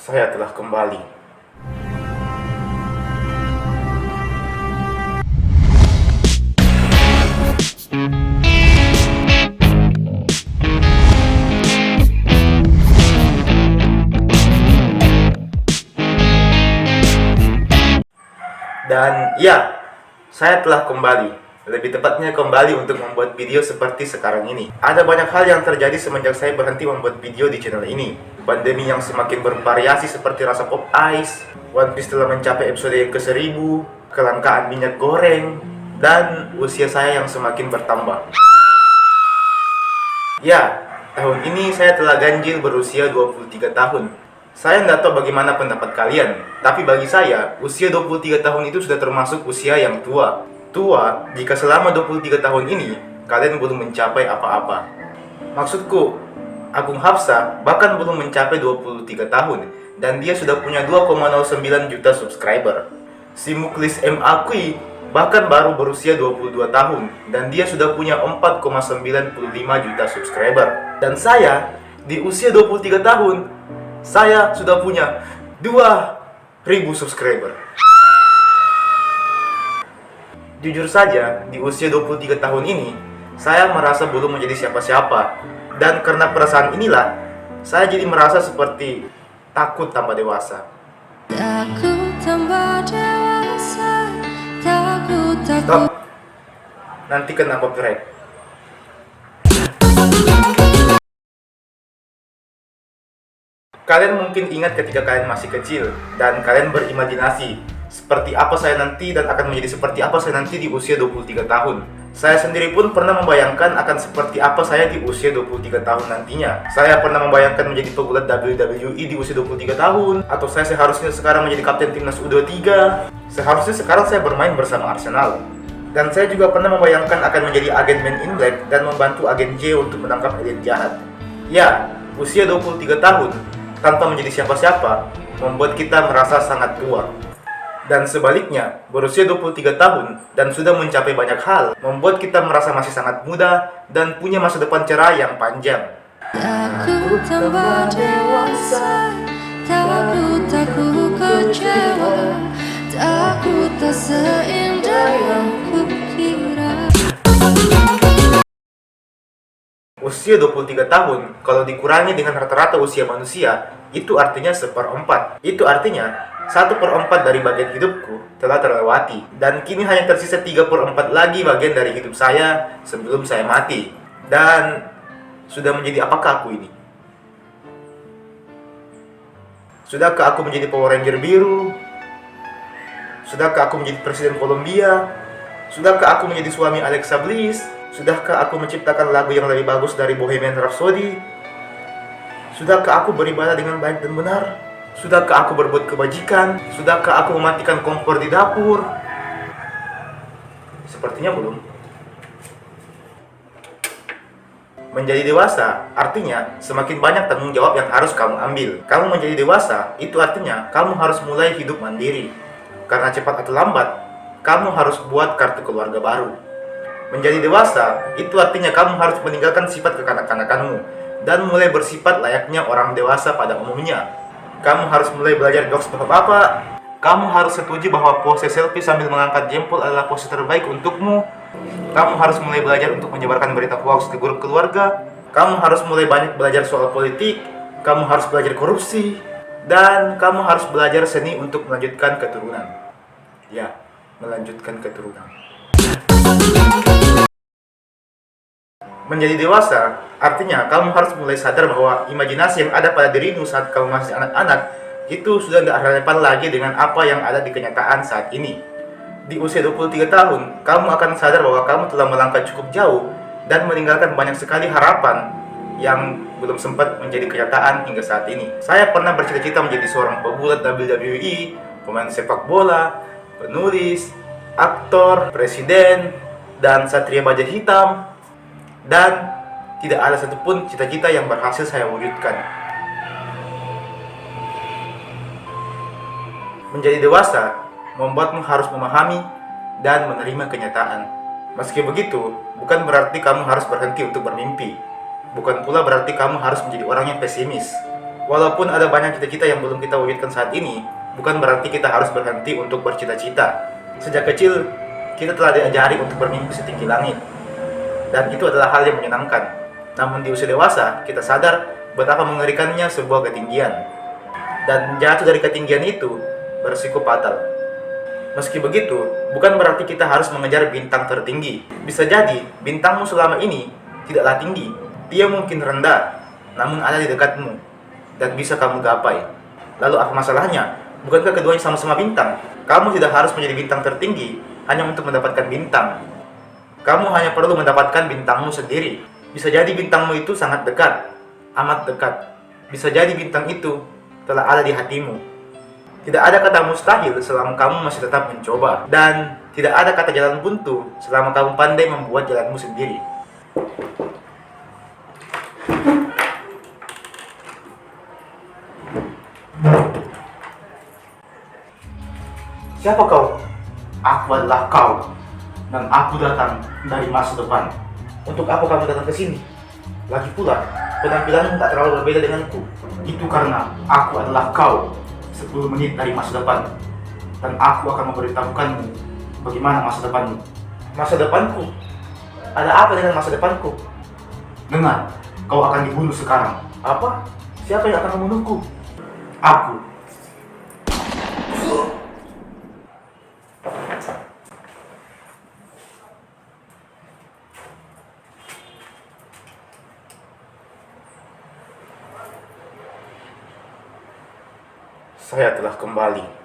Saya telah kembali. Dan ya, saya telah kembali. Lebih tepatnya kembali untuk membuat video seperti sekarang ini. Ada banyak hal yang terjadi semenjak saya berhenti membuat video di channel ini. Pandemi yang semakin bervariasi seperti rasa pop ice, One Piece telah mencapai episode yang ke-1000, kelangkaan minyak goreng, dan usia saya yang semakin bertambah. Ya, tahun ini saya telah ganjil berusia 23 tahun. Saya nggak tahu bagaimana pendapat kalian, tapi bagi saya, usia 23 tahun itu sudah termasuk usia yang tua. Tua jika selama 23 tahun ini, kalian belum mencapai apa-apa. Maksudku, Agung Hapsa bahkan belum mencapai 23 tahun, dan dia sudah punya 2,09 juta subscriber. Si Muklis M. Akui bahkan baru berusia 22 tahun, dan dia sudah punya 4,95 juta subscriber. Dan saya, di usia 23 tahun, saya sudah punya 2.000 subscriber. Jujur saja, di usia 23 tahun ini, saya merasa belum menjadi siapa-siapa. Dan karena perasaan inilah, saya jadi merasa seperti takut tambah dewasa. Takut tambah dewasa, takut. Stop. Nanti kena copyright. Kalian mungkin ingat ketika kalian masih kecil dan kalian berimajinasi seperti apa saya nanti dan akan menjadi seperti apa saya nanti di usia 23 tahun. Saya sendiri pun pernah membayangkan akan seperti apa saya di usia 23 tahun nantinya. Saya pernah membayangkan menjadi pegulat WWE di usia 23 tahun, atau saya seharusnya sekarang menjadi kapten timnas U23. Seharusnya sekarang saya bermain bersama Arsenal. Dan saya juga pernah membayangkan akan menjadi agen Men in Black dan membantu agen J untuk menangkap elit jahat. Ya, usia 23 tahun tanpa menjadi siapa-siapa membuat kita merasa sangat tua. Dan sebaliknya, berusia 23 tahun dan sudah mencapai banyak hal membuat kita merasa masih sangat muda dan punya masa depan cerah yang panjang. Takut tambah dewasa, takut aku kecewa, takut tak seindah yang kukira. Usia 23 tahun, kalau dikurangi dengan rata-rata usia manusia, itu artinya 1/4. Itu artinya 1/4 dari bagian hidupku telah terlewati. Dan kini hanya tersisa 3/4 lagi bagian dari hidup saya sebelum saya mati. Dan sudah menjadi apakah aku ini? Sudahkah aku menjadi Power Ranger biru? Sudahkah aku menjadi Presiden Kolombia? Sudahkah aku menjadi suami Alexa Bliss? Sudahkah aku menciptakan lagu yang lebih bagus dari Bohemian Rhapsody? Sudahkah aku beribadah dengan baik dan benar? Sudahkah aku berbuat kebajikan? Sudahkah aku mematikan kompor di dapur? Sepertinya belum. Menjadi dewasa artinya semakin banyak tanggung jawab yang harus kamu ambil. Kamu menjadi dewasa, itu artinya kamu harus mulai hidup mandiri. Karena cepat atau lambat, kamu harus buat kartu keluarga baru. Menjadi dewasa, itu artinya kamu harus meninggalkan sifat kekanak-kanakanmu dan mulai bersifat layaknya orang dewasa pada umumnya. Kamu harus mulai belajar jokes bapak-bapak. Kamu harus setuju bahwa pose selfie sambil mengangkat jempol adalah pose terbaik untukmu. Kamu harus mulai belajar untuk menyebarkan berita hoax di grup keluarga. Kamu harus mulai banyak belajar soal politik. Kamu harus belajar korupsi. Dan kamu harus belajar seni untuk melanjutkan keturunan. Ya, melanjutkan keturunan. Menjadi dewasa artinya kamu harus mulai sadar bahwa imajinasi yang ada pada dirimu saat kamu masih anak-anak itu sudah tidak relevan lagi dengan apa yang ada di kenyataan saat ini. Di usia 23 tahun, kamu akan sadar bahwa kamu telah melangkah cukup jauh dan meninggalkan banyak sekali harapan yang belum sempat menjadi kenyataan hingga saat ini. Saya pernah bercita-cita menjadi seorang pegulat WWE, pemain sepak bola, penulis, aktor, presiden, dan satria baja hitam. Dan tidak ada satupun cita-cita yang berhasil saya wujudkan. Menjadi dewasa membuatmu harus memahami dan menerima kenyataan. Meski begitu, bukan berarti kamu harus berhenti untuk bermimpi. Bukan pula berarti kamu harus menjadi orang yang pesimis. Walaupun ada banyak cita-cita yang belum kita wujudkan saat ini, bukan berarti kita harus berhenti untuk bercita-cita. Sejak kecil, kita telah diajari untuk bermimpi setinggi langit. Dan itu adalah hal yang menyenangkan. Namun di usia dewasa, kita sadar betapa mengerikannya sebuah ketinggian. Dan jatuh dari ketinggian itu berisiko fatal. Meski begitu, bukan berarti kita harus mengejar bintang tertinggi. Bisa jadi, bintangmu selama ini tidaklah tinggi. Dia mungkin rendah, namun ada di dekatmu, dan bisa kamu gapai. Lalu apa masalahnya? Bukankah keduanya sama-sama bintang? Kamu tidak harus menjadi bintang tertinggi hanya untuk mendapatkan bintang. Kamu hanya perlu mendapatkan bintangmu sendiri. Bisa jadi bintangmu itu sangat dekat, amat dekat. Bisa jadi bintang itu telah ada di hatimu. Tidak ada kata mustahil selama kamu masih tetap mencoba. Dan tidak ada kata jalan buntu selama kamu pandai membuat jalanmu sendiri. Siapa kau? Aku adalah kau. Dan aku datang dari masa depan. Untuk apa kamu datang ke sini? Lagi pula, penampilanmu tak terlalu berbeda denganku. Itu karena aku adalah kau. 10 menit dari masa depan. Dan aku akan memberitahukanmu bagaimana masa depanmu. Masa depanku? Ada apa dengan masa depanku? Dengar, kau akan dibunuh sekarang. Apa? Siapa yang akan membunuhku? Aku. Saya telah kembali.